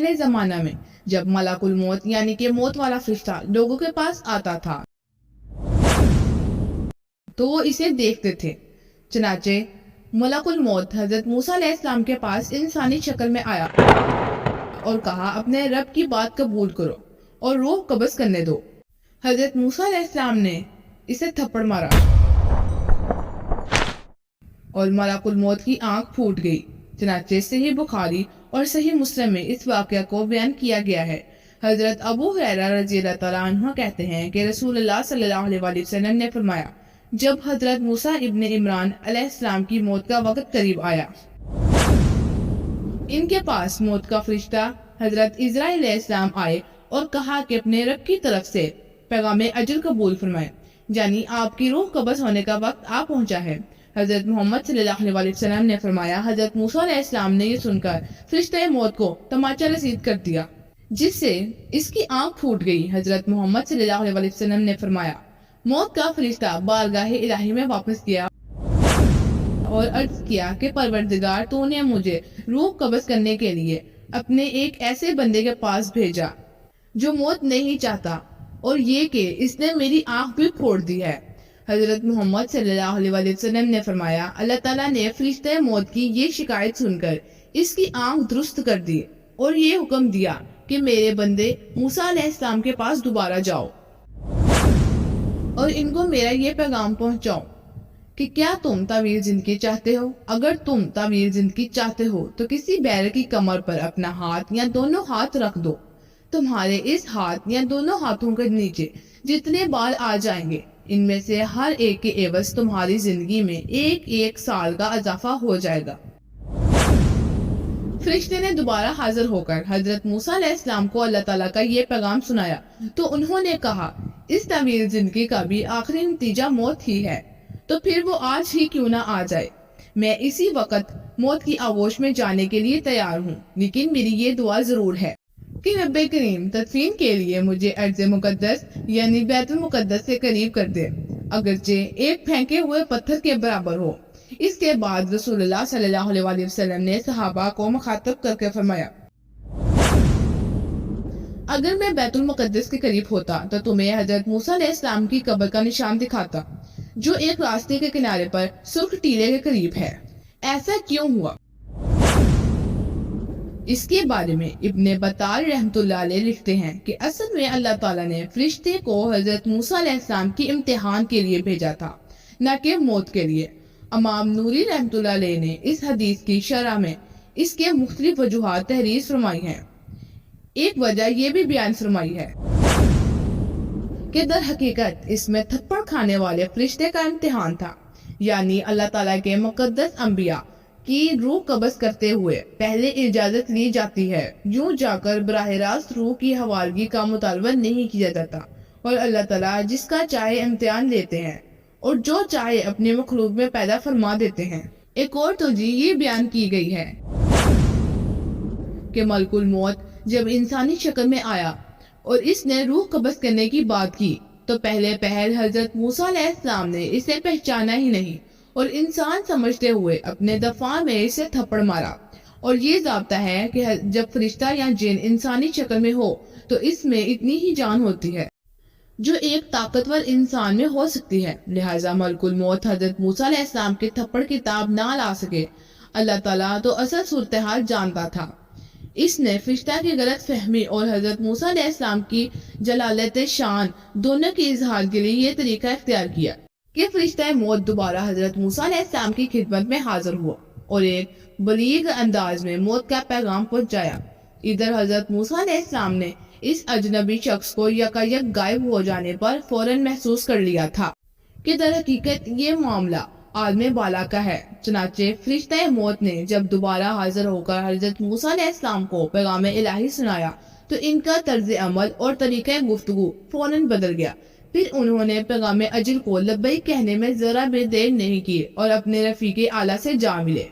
پہلے زمانہ میں جب ملک الموت یعنی کہ موت والا فرشتہ لوگوں کے پاس آتا تھا تو وہ اسے دیکھتے تھے۔ چنانچہ ملک الموت حضرت موسیٰ علیہ السلام کے پاس انسانی شکل میں آیا اور کہا اپنے رب کی بات قبول کرو اور روح قبض کرنے دو۔ حضرت موسیٰ علیہ السلام نے اسے تھپڑ مارا اور ملک الموت کی آنکھ پھوٹ گئی۔ چنانچہ صحیح بخاری اور صحیح مسلم میں اس واقعہ کو بیان کیا گیا ہے۔ حضرت ابو ہریرہ رضی اللہ تعالیٰ عنہ کہتے ہیں کہ رسول اللہ صلی اللہ علیہ وسلم نے فرمایا جب حضرت موسیٰ ابن عمران علیہ السلام کی موت کا وقت قریب آیا، ان کے پاس موت کا فرشتہ حضرت عزرائیل علیہ السلام آئے اور کہا کہ اپنے رب کی طرف سے پیغام اجل قبول فرمائے، یعنی آپ کی روح قبض ہونے کا وقت آ پہنچا ہے۔ حضرت محمد صلی اللہ علیہ وسلم نے فرمایا حضرت موسیٰ علیہ السلام نے یہ سن کر فرشتہ موت کو تماچا رسید کر دیا جس سے اس کی آنکھ پھوٹ گئی۔ حضرت محمد صلی اللہ علیہ وسلم نے فرمایا موت کا فرشتہ بارگاہ الہی میں واپس گیا اور عرض کیا کہ پروردگار تو نے مجھے روح قبض کرنے کے لیے اپنے ایک ایسے بندے کے پاس بھیجا جو موت نہیں چاہتا اور یہ کہ اس نے میری آنکھ بھی پھوڑ دی ہے۔ حضرت محمد صلی اللہ علیہ وسلم نے فرمایا اللہ تعالیٰ نے فرشتہ موت کی یہ شکایت سن کر اس کی آنکھ درست کر دی اور یہ حکم دیا کہ میرے بندے موسیٰ علیہ السلام کے پاس دوبارہ جاؤ اور ان کو میرا یہ پیغام پہنچاؤ کہ کیا تم طویل زندگی چاہتے ہو؟ اگر تم طویل زندگی چاہتے ہو تو کسی بیرے کی کمر پر اپنا ہاتھ یا دونوں ہاتھ رکھ دو، تمہارے اس ہاتھ یا دونوں ہاتھوں کے نیچے جتنے بال آ جائیں گے ان میں سے ہر ایک کے عوض تمہاری زندگی میں ایک سال کا اضافہ ہو جائے گا۔ فرشتے نے دوبارہ حاضر ہو کر حضرت موسیٰ علیہ السلام کو اللہ تعالیٰ کا یہ پیغام سنایا تو انہوں نے کہا اس طویل زندگی کا بھی آخری نتیجہ موت ہی ہے، تو پھر وہ آج ہی کیوں نہ آ جائے۔ میں اسی وقت موت کی آغوش میں جانے کے لیے تیار ہوں، لیکن میری یہ دعا ضرور ہے کہ رب کریم تدفین کے لیے مجھے ارض مقدس یعنی بیت المقدس سے قریب کر دے، اگرچہ ایک پھینکے ہوئے پتھر کے برابر ہو۔ اس کے بعد رسول اللہ صلی اللہ علیہ وسلم نے صحابہ کو مخاطب کر کے فرمایا اگر میں بیت المقدس کے قریب ہوتا تو تمہیں حضرت موسیٰ علیہ السلام کی قبر کا نشان دکھاتا جو ایک راستے کے کنارے پر سرخ ٹیلے کے قریب ہے۔ ایسا کیوں ہوا؟ اس کے بارے میں ابن بطال رحمۃ اللہ علیہ لکھتے ہیں کہ اصل میں اللہ تعالیٰ نے فرشتے کو حضرت موسیٰ علیہ السلام کی امتحان کے لیے بھیجا تھا، نہ کہ موت کے لیے۔ امام نوری رحمۃ اللہ علیہ نے اس حدیث کی شرح میں اس کے مختلف وجوہات تحریر فرمائی ہیں۔ ایک وجہ یہ بھی بیان فرمائی ہے کہ در حقیقت اس میں تھپڑ کھانے والے فرشتے کا امتحان تھا، یعنی اللہ تعالیٰ کے مقدس انبیاء کی روح قبض کرتے ہوئے پہلے اجازت لی جاتی ہے، یوں جا کر براہ راست روح کی حوالگی کا مطالبہ نہیں کیا جاتا، اور اللہ تعالیٰ جس کا چاہے امتحان لیتے ہیں اور جو چاہے اپنے مخلوق میں پیدا فرما دیتے ہیں۔ ایک اور توجیہ یہ بیان کی گئی ہے کہ ملک الموت جب انسانی شکل میں آیا اور اس نے روح قبض کرنے کی بات کی تو پہلے پہل حضرت موسیٰ علیہ السلام نے اسے پہچانا ہی نہیں اور انسان سمجھتے ہوئے اپنے دفاع میں اسے تھپڑ مارا۔ اور یہ ضابطہ ہے کہ جب فرشتہ یا جن انسانی شکل میں ہو تو اس میں اتنی ہی جان ہوتی ہے جو ایک طاقتور انسان میں ہو سکتی ہے، لہٰذا ملک الموت حضرت موسیٰ علیہ السلام کے تھپڑ کی تاب نہ لا سکے۔ اللہ تعالیٰ تو اصل صورتحال جانتا تھا، اس نے فرشتہ کی غلط فہمی اور حضرت موسیٰ علیہ السلام کی جلالت شان دونوں کے اظہار کے لیے یہ طریقہ اختیار کیا کہ فرشتہ موت دوبارہ حضرت موسیٰ علیہ السلام کی خدمت میں حاضر ہوا اور ایک بلیغ انداز میں موت کا پیغام پہنچایا۔ ادھر حضرت موسیٰ علیہ السلام نے اس اجنبی شخص کو یکایک غائب ہو جانے پر فوراً محسوس کر لیا تھا کہ در حقیقت یہ معاملہ عالم بالا کا ہے۔ چنانچہ فرشتہ موت نے جب دوبارہ حاضر ہو کر حضرت موسیٰ علیہ السلام کو پیغام الہی سنایا تو ان کا طرز عمل اور طریقہ گفتگو فوراً بدل گیا۔ پھر انہوں نے پیغام اجل کو لبیک کہنے میں ذرا بھی دیر نہیں کی اور اپنے رفیق اعلیٰ سے جا ملے۔